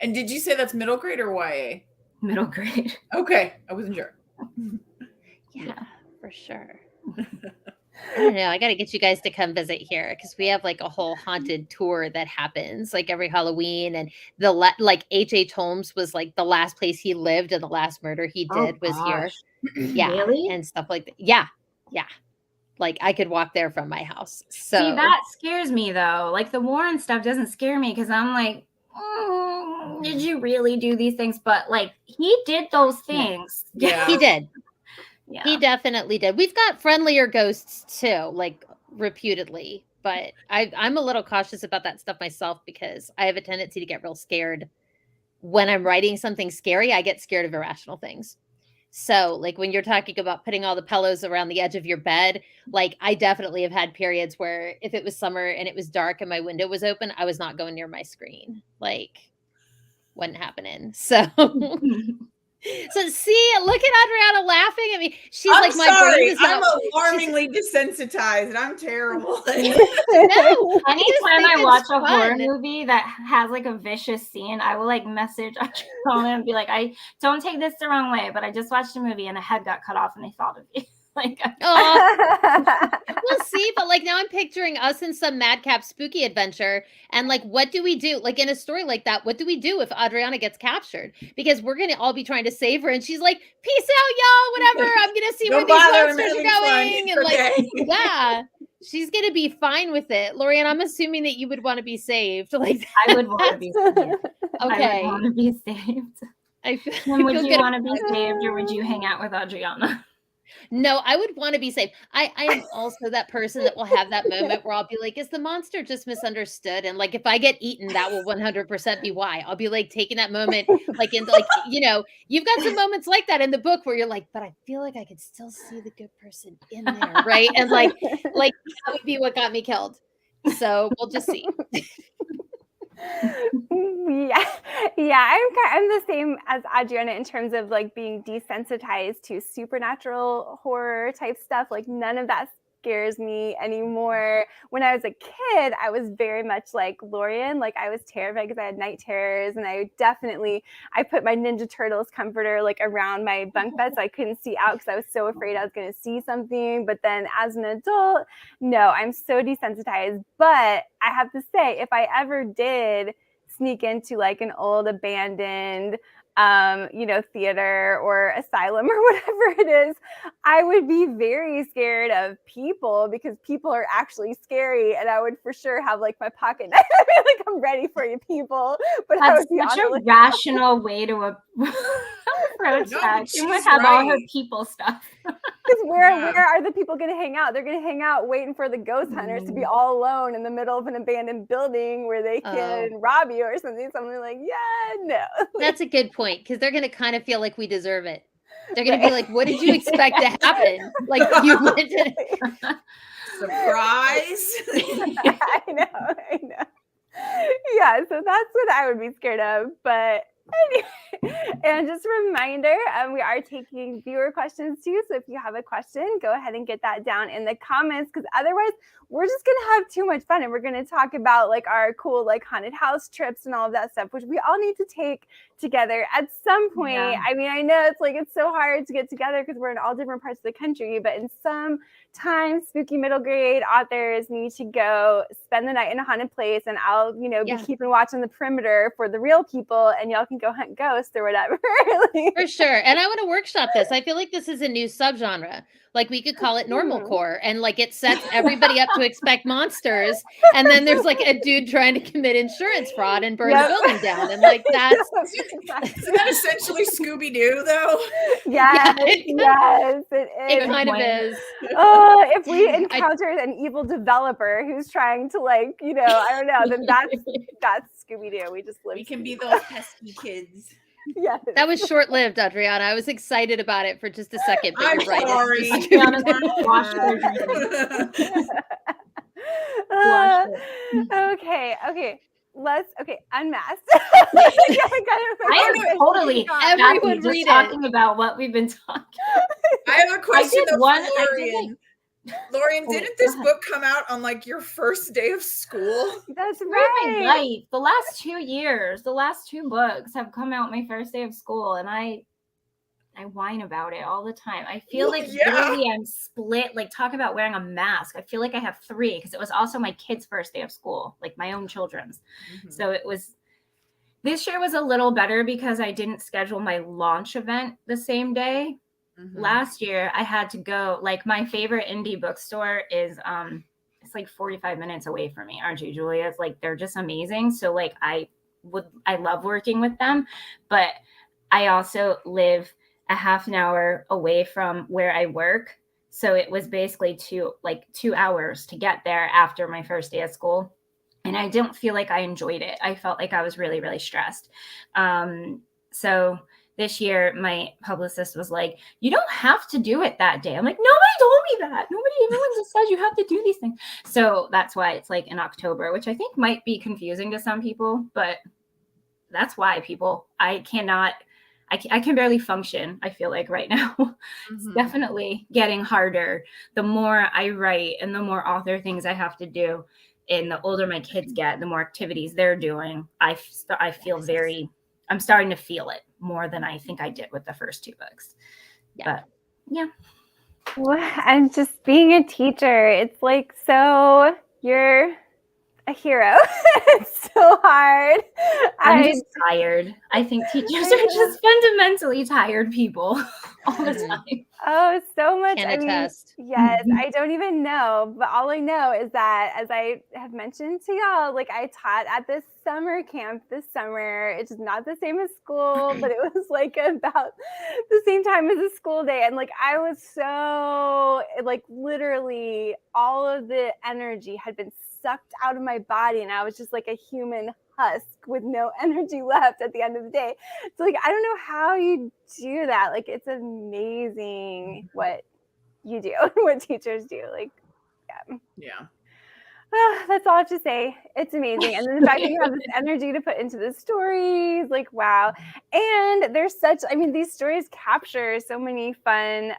And did you say that's middle grade or YA? Middle grade. Okay, I wasn't sure. Yeah, for sure. I don't know. I got to get you guys to come visit here because we have like a whole haunted tour that happens like every Halloween. And like H.H. Holmes was like the last place he lived and the last murder he did was here. Yeah. Really? And stuff like that. Yeah. Yeah. Like I could walk there from my house. So see, that scares me though. Like the Warren stuff doesn't scare me because I'm like, did you really do these things? But like he did those things. Yeah. he did. Yeah. He definitely did. We've got friendlier ghosts too, like reputedly, but I'm a little cautious about that stuff myself because I have a tendency to get real scared when I'm writing something scary. I get scared of irrational things. So like when you're talking about putting all the pillows around the edge of your bed, like I definitely have had periods where if it was summer and it was dark and my window was open, I was not going near my screen. Like wasn't happening. So So see, look at Adrianna laughing at me. She's I'm like, my sorry. brain is I'm not. alarmingly desensitized. I'm terrible. No, Anytime I watch a horror fun. movie that has like a vicious scene, I will like message Adrianna and be like, I don't take this the wrong way, but I just watched a movie and a head got cut off and I thought of you. Like, We'll see, but like now I'm picturing us in some madcap spooky adventure, and like, what do we do? Like in a story like that, what do we do if Adrianna gets captured? Because we're gonna all be trying to save her, and she's like, "Peace out, y'all. Whatever. I'm gonna see where Don't these bother, I'm monsters are having fun. going." It's And like, okay. yeah, she's gonna be fine with it. Lorien, I'm assuming that you would want to be saved. Like, I would want to be saved. I would okay. want to be saved. I feel, And would I feel you good want to be about it. saved, or would you hang out with Adrianna? No, I would want to be safe. I am also that person that will have that moment where I'll be like, is the monster just misunderstood? And like, if I get eaten, that will 100% be why. I'll be like taking that moment, like in like, you know, you've got some moments like that in the book where you're like, but I feel like I could still see the good person in there, right? And like that would be what got me killed. So we'll just see. Yeah, I'm the same as Adrianna in terms of like being desensitized to supernatural horror type stuff. Like none of that scares me anymore. When I was a kid, I was very much like Lorien. Like I was terrified because I had night terrors, and I put my Ninja Turtles comforter like around my bunk bed so I couldn't see out because I was so afraid I was going to see something. But then as an adult, no, I'm so desensitized. But I have to say, if I ever did sneak into like an old abandoned theater or asylum or whatever it is, I would be very scared of people because people are actually scary, and I would for sure have like my pocket knife. I mean, like, I'm ready for you people, but I That's would be such on a the rational way to approach No, that. she's She would have all her right. people stuff. because where Yeah. are the people going to hang out? They're going to hang out waiting for the ghost hunters to be all alone in the middle of an abandoned building where they can rob you or something. So I'm like, yeah, no. That's a good point, because they're going to kind of feel like we deserve it. They're going to be like, what did you expect to happen? Like you went to... Surprise. I know. Yeah, so that's what I would be scared of. But anyway, and just a reminder, we are taking viewer questions too. So if you have a question, go ahead and get that down in the comments, because otherwise we're just gonna have too much fun, and we're gonna talk about like our cool like haunted house trips and all of that stuff, which we all need to take together at some point. Yeah. I mean, I know it's so hard to get together because we're in all different parts of the country, but in some time, spooky middle grade authors need to go spend the night in a haunted place, and I'll be keeping watch on the perimeter for the real people, and y'all can go hunt ghosts or whatever. For sure. And I want to workshop this. I feel like this is a new subgenre. Like we could call it normal core, and like it sets everybody up to expect monsters, and then there's like a dude trying to commit insurance fraud and burn the building down, and like that's Isn't that essentially Scooby-Doo though? Yes, it is. It kind of is. Oh, if we encounter an evil developer who's trying to like, I don't know, then that's Scooby-Doo. We just live. We can be those pesky kids. Yes. That was short-lived, Adrianna. I was excited about it for just a second, but I'm you're right. sorry. Okay. Unmasked. I am totally everyone just read talking about what we've been talking about. I have a question did though one- for Lorien. Lorien, didn't this book come out on like your first day of school? That's My right. life. The last 2 years, the last 2 books have come out my first day of school, and I whine about it all the time. I feel like literally I'm split. Like, talk about wearing a mask. I feel like I have 3 because it was also my kid's first day of school, like my own children's. Mm-hmm. So this year was a little better because I didn't schedule my launch event the same day. Mm-hmm. Last year I had to go, like, my favorite indie bookstore is it's like 45 minutes away from me. Aren't you, Julia? It's like, they're just amazing. So like I love working with them, but I also live a half an hour away from where I work. So it was basically 2 hours to get there after my first day of school. And I don't feel like I enjoyed it. I felt like I was really, really stressed. So this year, my publicist was like, you don't have to do it that day. I'm like, nobody told me that. Everyone just says you have to do these things. So that's why it's like in October, which I think might be confusing to some people, but that's why I I can barely function, I feel like right now. It's definitely getting harder. The more I write and the more author things I have to do, and the older my kids get, the more activities they're doing, I feel I'm starting to feel it more than I think I did with the first 2 books. Yeah. But yeah. Well, and just being a teacher, it's like, so you're a hero. It's so hard. I'm just tired. I think teachers are just fundamentally tired people all the time. Oh, so much. Can I mean, attest. yes, I don't even know, but all I know is that, as I have mentioned to y'all, like I taught at this summer camp this summer. It's not the same as school, but it was like about the same time as a school day. And like I was so, like, literally all of the energy had been sucked out of my body, and I was just like a human husk with no energy left at the end of the day. So like I don't know how you do that. Like it's amazing what you do, what teachers do. Like Yeah. That's all I have to say. It's amazing. And then the fact that you have this energy to put into the stories, like, wow. And there's such, I mean, these stories capture so many fun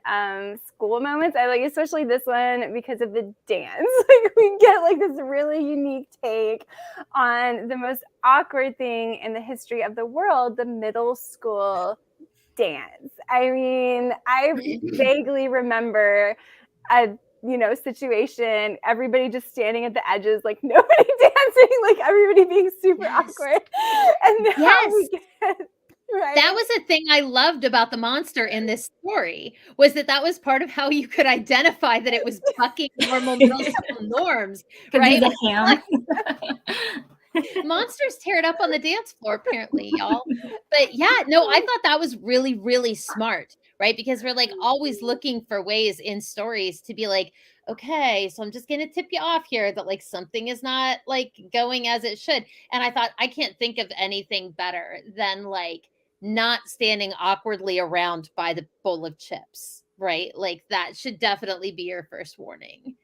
school moments. I like, especially this one because of the dance. Like we get like this really unique take on the most awkward thing in the history of the world, the middle school dance. I mean, I vaguely remember a situation, everybody just standing at the edges, like nobody dancing, like everybody being super awkward. And now we get, right? That was a thing I loved about the monster in this story, was that was part of how you could identify that it was bucking normal middle school norms, right? Monsters tear it up on the dance floor, apparently, y'all. But yeah, no, I thought that was really, really smart, right? Because we're like always looking for ways in stories to be like, okay, so I'm just going to tip you off here that like something is not like going as it should. And I thought, I can't think of anything better than like not standing awkwardly around by the bowl of chips, right? Like that should definitely be your first warning.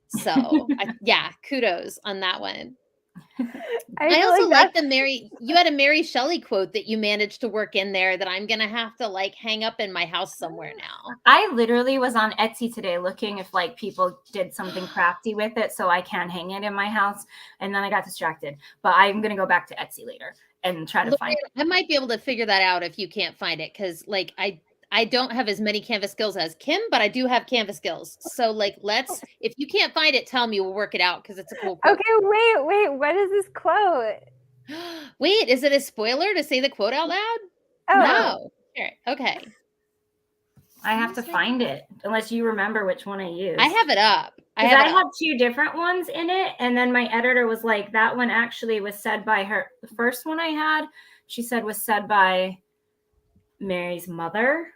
So yeah, kudos on that one. I also like you had a Mary Shelley quote that you managed to work in there that I'm going to have to like hang up in my house somewhere now. I literally was on Etsy today looking if like people did something crafty with it so I can hang it in my house. And then I got distracted, but I'm going to go back to Etsy later and try to find it. I might be able to figure that out if you can't find it. Cause like I don't have as many Canvas skills as Kim, but I do have Canvas skills. So like, if you can't find it, tell me, we'll work it out. Cause it's a cool quote. Okay, wait, what is this quote? Wait, is it a spoiler to say the quote out loud? Oh. No. Sure. Okay. I have to find it unless you remember which one I used. I have it up. I had 2 different ones in it. And then my editor was like, that one actually was said by her. The first one I had, she said was said by Mary's mother.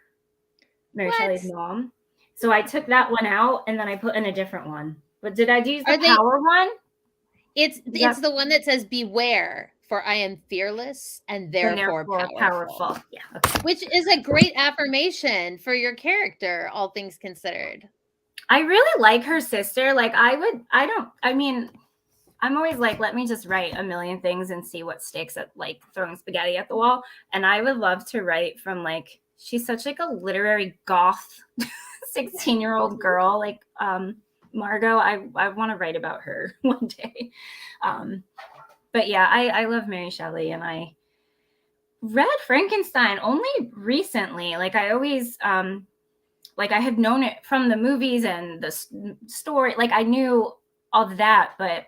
Mary Shelley's mom. So I took that one out and then I put in a different one. But did I use the power one? It's the one that says beware, for I am fearless and therefore powerful. Yeah. Okay. Which is a great affirmation for your character, all things considered. I really like her sister. Like I'm always like, let me just write a million things and see what sticks at like throwing spaghetti at the wall. And I would love to write from like, she's such like a literary goth 16-year-old girl. Like Margot, I want to write about her one day. But yeah, I love Mary Shelley, and I read Frankenstein only recently. Like I always, like I had known it from the movies and the story. Like I knew all of that, but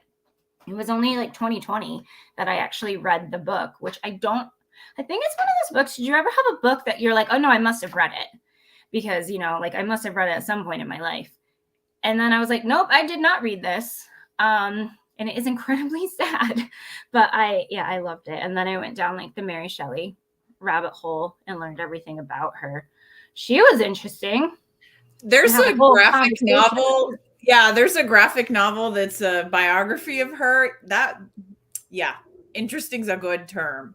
it was only like 2020 that I actually read the book, which I think it's one of those books. Did you ever have a book that you're like, oh no, I must have read it because, like I must have read it at some point in my life. And then I was like, nope, I did not read this. And it is incredibly sad, but I loved it. And then I went down like the Mary Shelley rabbit hole and learned everything about her. She was interesting. There's a graphic novel. Yeah, there's a graphic novel that's a biography of her. Interesting is a good term.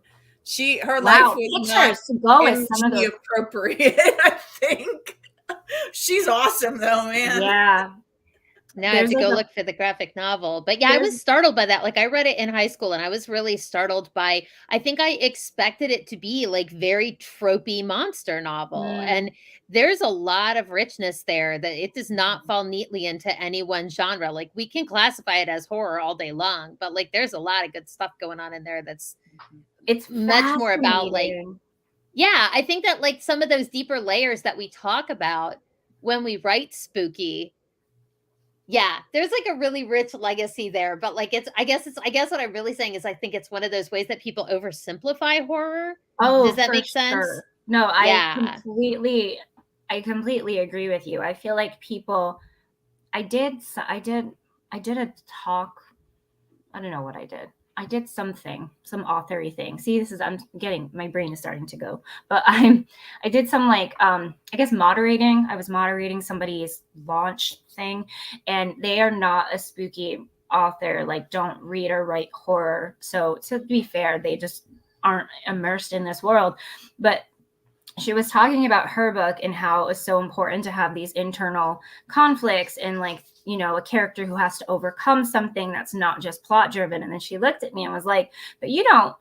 Her life was not appropriate, I think. She's awesome though, man. Yeah. Now I have There's to like go a look for the graphic novel. But yeah, I there's was startled by that. Like I read it in high school and I was really startled by I think I expected it to be like very tropey monster novel. mm, And there's a lot of richness there that it does not fall neatly into any one genre. Like we can classify it as horror all day long, but like there's a lot of good stuff going on in there that's it's much more about like fascinating. yeah, I think that like some of those deeper layers that we talk about when we write spooky, yeah, there's like a really rich legacy there, but like I guess what I'm really saying is I think it's one of those ways that people oversimplify horror. Oh, Does that for make sense? sure. No, Yeah. I completely agree with you. I feel like people I did I did a talk. I don't know what I did. I did something, some authory thing. See, this is I'm getting my brain is starting to go. But I did some like I guess moderating. I was moderating somebody's launch thing, and they are not a spooky author, like don't read or write horror. So to be fair, they just aren't immersed in this world. But she was talking about her book and how it's so important to have these internal conflicts and like, you know, a character who has to overcome something that's not just plot driven. And then she looked at me and was like, but you don't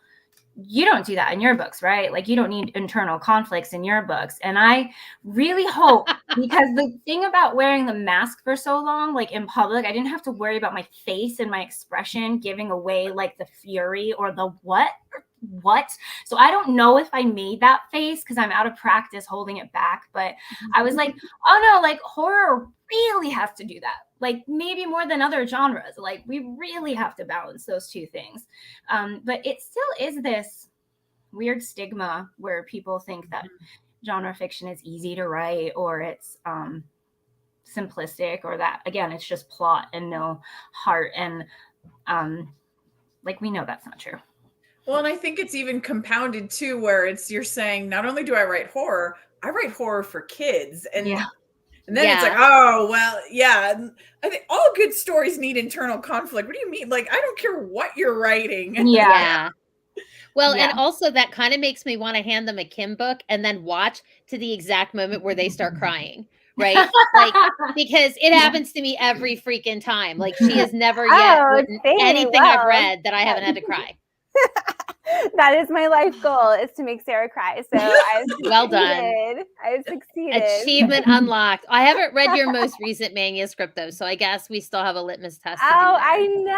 do that in your books, right? Like you don't need internal conflicts in your books. And I really hope, because the thing about wearing the mask for so long, like in public, I didn't have to worry about my face and my expression giving away like the fury or the what. So I don't know if I made that face because I'm out of practice holding it back, but I was like, oh no, like horror really has to do that, like maybe more than other genres. Like we really have to balance those two things. But it still is this weird stigma where people think that genre fiction is easy to write or it's simplistic, or that again it's just plot and no heart, and like we know that's not true. Well, and I think it's even compounded too, where you're saying not only do I write horror for kids, and Yeah. and then it's like, oh well, yeah. I think all good stories need internal conflict. What do you mean? Like, I don't care what you're writing. Yeah. Well, Yeah. and also that kind of makes me want to hand them a Kim book and then watch to the exact moment where they start crying, right? Like, because it happens to me every freaking time. Like, she has never yet written anything I've read that I haven't had to cry. That is my life goal, is to make Sarah cry. So I've Well done. I've succeeded. Achievement unlocked. I haven't read your most recent manuscript though, so I guess we still have a litmus test. Oh, I know.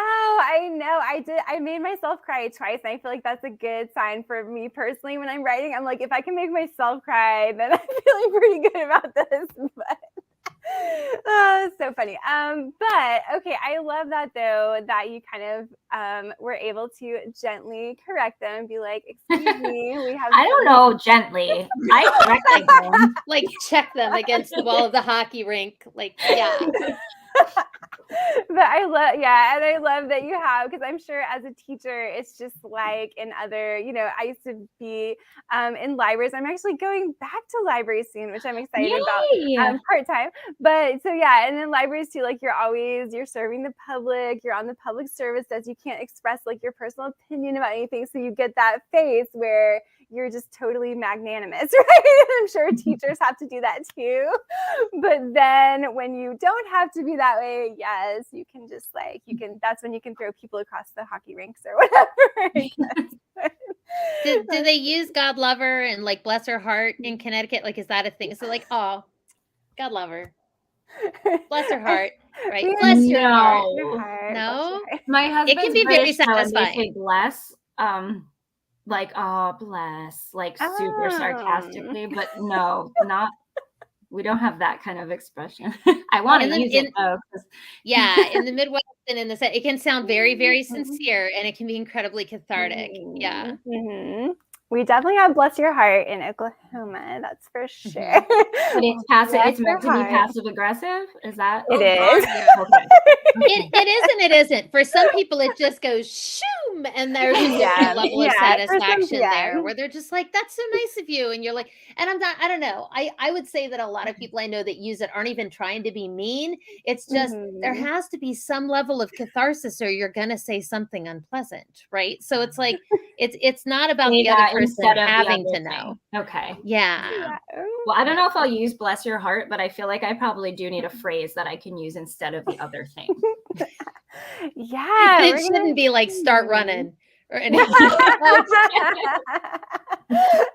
I made myself cry twice, and I feel like that's a good sign for me personally when I'm writing. I'm like, if I can make myself cry, then I'm feeling pretty good about this. But so funny. But okay, I love that though, that you kind of were able to gently correct them and be like, excuse me, we have I don't know, gently. I corrected them. Like check them against the wall of the hockey rink. Like, yeah. But I love that you have, because I'm sure as a teacher, it's just like in other, I used to be in libraries. I'm actually going back to libraries soon, which I'm excited about, part-time. But so yeah, and in libraries too, like you're serving the public, you're on the public service desk, you can't express like your personal opinion about anything. So you get that face where you're just totally magnanimous, right? I'm sure teachers have to do that too. But then when you don't have to be that way, yes, you can just that's when you can throw people across the hockey rinks or whatever. Do they use God love her and like bless her heart in Connecticut? Like, is that a thing? So like, oh, God love her. Bless her heart. Right. Bless your heart. No. My husband, it can be very satisfying. They say bless. Like, oh, bless, like super sarcastically, but no, not. We don't have that kind of expression. I want to use it though. Yeah, in the Midwest and in the set, it can sound very, very sincere, and it can be incredibly cathartic. Yeah. Mm-hmm. We definitely have bless your heart in Oklahoma. That's for sure. But it's passive. It's meant to be passive aggressive. Is that? It is. Okay. It is and it isn't. For some people, it just goes shoom, and there's a different level of satisfaction there, where they're just like, "That's so nice of you," and you're like, and I'm not. I don't know. I would say that a lot of people I know that use it aren't even trying to be mean. It's just there has to be some level of catharsis, or you're gonna say something unpleasant, right? So it's like It's not about Say the other that person instead of the having other to know. thing. Okay. Yeah. Well, I don't know if I'll use bless your heart, but I feel like I probably do need a phrase that I can use instead of the other thing. Yeah. But we're it gonna shouldn't be like start see. running or anything else.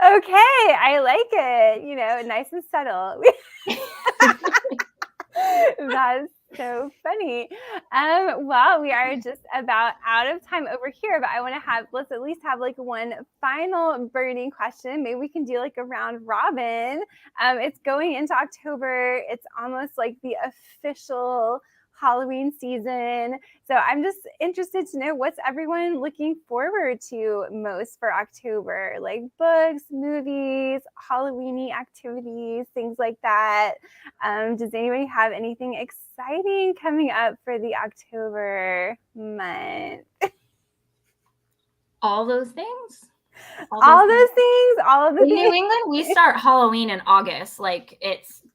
Okay, I like it. You know, nice and subtle. That's so funny. Well, we are just about out of time over here, but I want to let's at least have like one final burning question. Maybe we can do like a round robin. It's going into October. It's almost like the official Halloween season. So I'm just interested to know, what's everyone looking forward to most for October? Like books, movies, Halloweeny activities, things like that. Does anybody have anything exciting coming up for the October month? All those things. All those things. In New England, we start Halloween in August. Like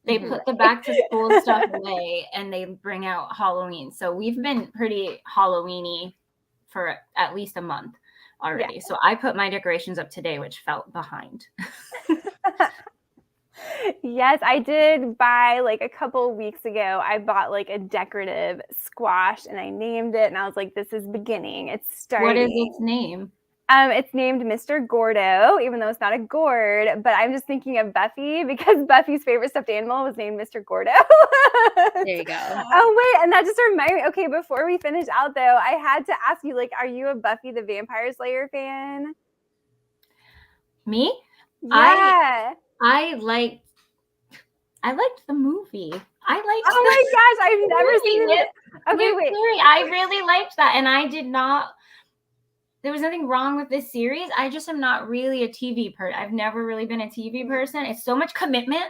they put the back to school stuff away and they bring out Halloween. So we've been pretty Halloweeny for at least a month already. Yeah. So I put my decorations up today, which felt behind. Yes, I did buy like a couple weeks ago. I bought like a decorative squash and I named it, and I was like, this is beginning. It's starting. What is its name? It's named Mr. Gordo, even though it's not a gourd, but I'm just thinking of Buffy because Buffy's favorite stuffed animal was named Mr. Gordo. There you go. Oh, wait. And that just reminded me. Okay, before we finish out though, I had to ask you, like, are you a Buffy the Vampire Slayer fan? Me? Yeah. I liked the movie. Oh my gosh, I've never seen it. Okay, wait. I really liked that, and I did not. There was nothing wrong with this series. I just am not really a TV person. I've never really been a TV person. It's so much commitment.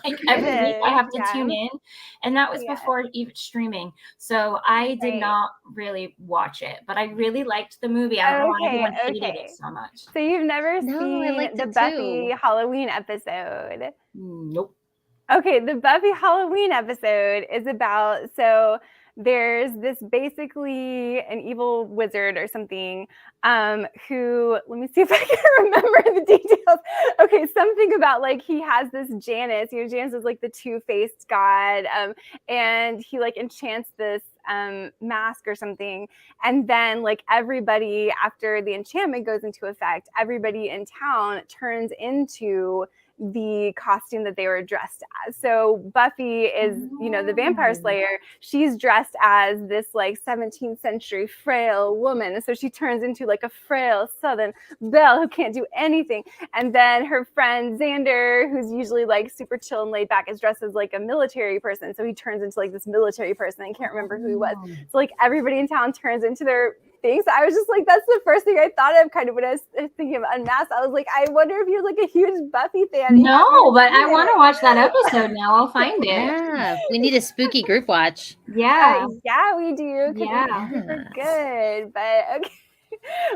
Like every week I have to tune in, and that was before even streaming. So I did not really watch it, but I really liked the movie. I don't know why everyone hated it so much. So you've never seen the Buffy Halloween episode? Nope. Okay, the Buffy Halloween episode is about, so there's this basically an evil wizard or something who, let me see if I can remember the details. Okay, something about like he has this Janus, Janus is like the two-faced god, and he like enchants this mask or something, and then like everybody, after the enchantment goes into effect, everybody in town turns into the costume that they were dressed as. So Buffy is, the vampire slayer. She's dressed as this like 17th century frail woman. So she turns into like a frail Southern belle who can't do anything. And then her friend Xander, who's usually like super chill and laid back, is dressed as like a military person. So he turns into like this military person. I can't remember who he was. So like everybody in town turns into their things. I was just like, that's the first thing I thought of kind of when I was thinking of Unmasked. I was like, I wonder if you're like a huge Buffy fan. No, but I want to watch that episode now. I'll find it. Yeah, we need a spooky group watch. Yeah. Yeah, we do. Yeah. It's super good. But okay.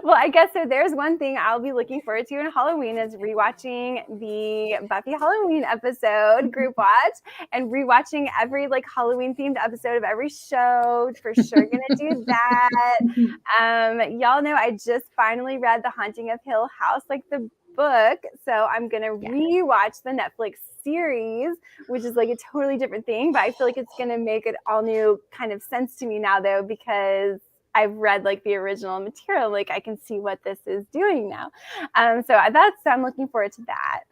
Well, I guess so. There's one thing I'll be looking forward to in Halloween is rewatching the Buffy Halloween episode group watch and rewatching every like Halloween themed episode of every show. For sure, gonna do that. Y'all know I just finally read The Haunting of Hill House, like the book. So I'm gonna rewatch the Netflix series, which is like a totally different thing. But I feel like it's gonna make it all new kind of sense to me now, though, because I've read like the original material, like I can see what this is doing now. So I'm looking forward to that.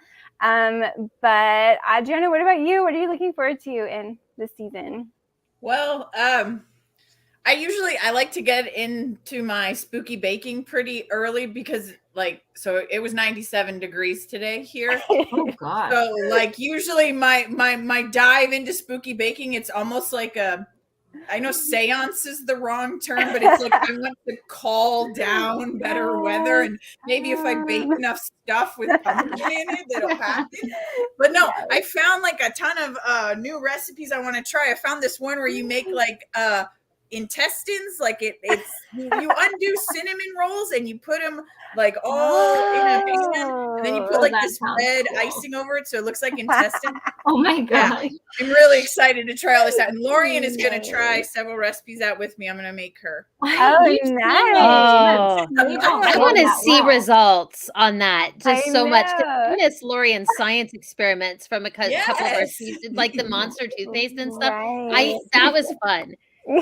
But Adrianna, what about you? What are you looking forward to in this season? Well, I like to get into my spooky baking pretty early because so it was 97 degrees today here. Oh God. So like usually my dive into spooky baking, it's almost like I know seance is the wrong term, but it's like I want to call down better weather, and maybe if I bake enough stuff with pumpkin in it, that'll happen. But no, I found like a ton of new recipes I want to try. I found this one where you make like intestines. Like it's you undo cinnamon rolls and you put them like all in a pan, and then you put like this red icing over it so it looks like intestine. Oh my god. Yeah, I'm really excited to try all this out. And Lorien is going to try several recipes out with me. I'm going to make her. Oh, nice. Oh, I want to see results on that just so much. I miss Lorien's science experiments from a couple of our seasons, like the monster toothpaste and stuff. That was fun.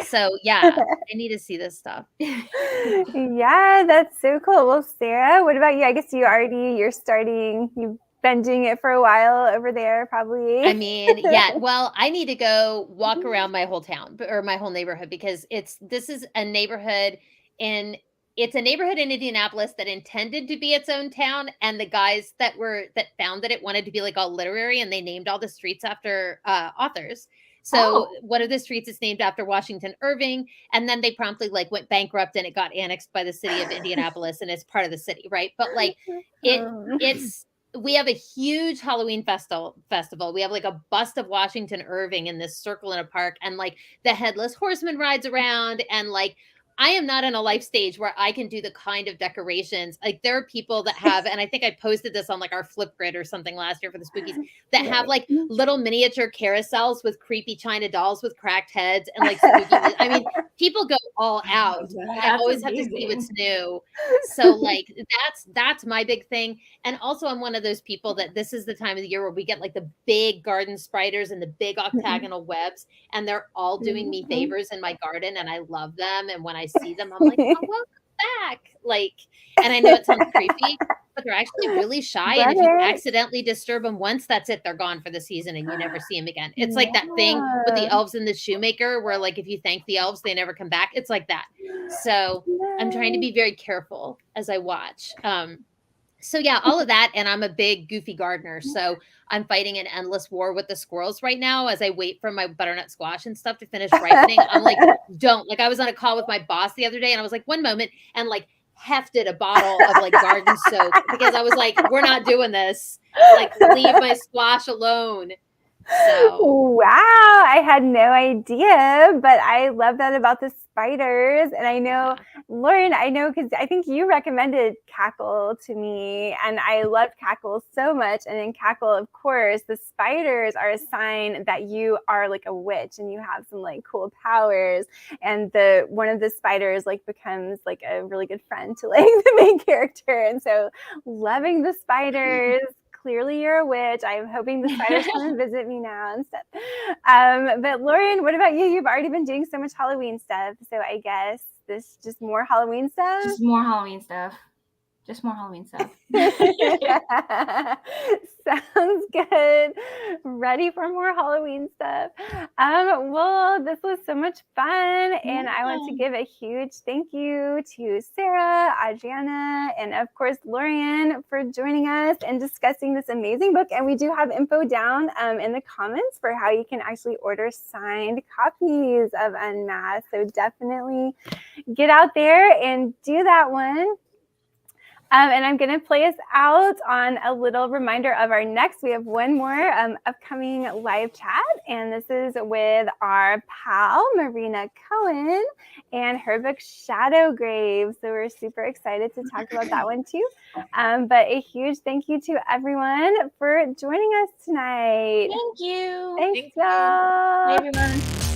So yeah, I need to see this stuff. Yeah, that's so cool. Well, Sarah, what about you? I guess you've been doing it for a while over there, probably. I mean, yeah. Well, I need to go walk around my whole town or my whole neighborhood because this is a neighborhood in Indianapolis that intended to be its own town, and the guys that founded it wanted to be like all literary, and they named all the streets after authors. So one of the streets is named after Washington Irving, and then they promptly like went bankrupt and it got annexed by the city of Indianapolis and it's part of the city, right? But like we have a huge Halloween festival. We have like a bust of Washington Irving in this circle in a park, and like the headless horseman rides around, and like I am not in a life stage where I can do the kind of decorations. Like there are people that have, and I think I posted this on like our Flipgrid or something last year for the spookies, that have like little miniature carousels with creepy China dolls with cracked heads and like spooky. I mean, people go all out. I always have to see what's new. So like that's my big thing. And also I'm one of those people that this is the time of the year where we get like the big garden spiders and the big octagonal webs, and they're all doing me favors in my garden, and I love them. And when I see them, I'm like, oh, welcome back. Like, and I know it sounds creepy, but they're actually really shy. And if you accidentally disturb them once, that's it. They're gone for the season and you never see them again. It's like that thing with the elves and the shoemaker where like, if you thank the elves, they never come back. It's like that. So I'm trying to be very careful as I watch. So yeah, all of that. And I'm a big goofy gardener. So I'm fighting an endless war with the squirrels right now as I wait for my butternut squash and stuff to finish ripening. I'm like, I was on a call with my boss the other day and I was like, one moment, and like hefted a bottle of like garden soap because I was like, we're not doing this. Like, leave my squash alone. So. Wow, I had no idea, but I love that about the spiders. And I know, Lorien, because I think you recommended Cackle to me, and I loved Cackle so much. And in Cackle, of course, the spiders are a sign that you are like a witch and you have some like cool powers. And one of the spiders like becomes like a really good friend to like the main character. And so loving the spiders. Clearly you're a witch. I'm hoping the spiders come and visit me now and stuff. But Lorien, what about you? You've already been doing so much Halloween stuff. So I guess this just more Halloween stuff? Just more Halloween stuff. Sounds good. Ready for more Halloween stuff. Well, this was so much fun. And I want to give a huge thank you to Sarah, Adrianna, and of course, Lorien for joining us and discussing this amazing book. And we do have info down in the comments for how you can actually order signed copies of Unmasked. So definitely get out there and do that one. And I'm going to play us out on a little reminder of our next. We have one more upcoming live chat, and this is with our pal, Marina Cohen, and her book, Shadow Grave. So we're super excited to talk about that one too. But a huge thank you to everyone for joining us tonight. Thank you. Thanks, y'all. Bye, everyone.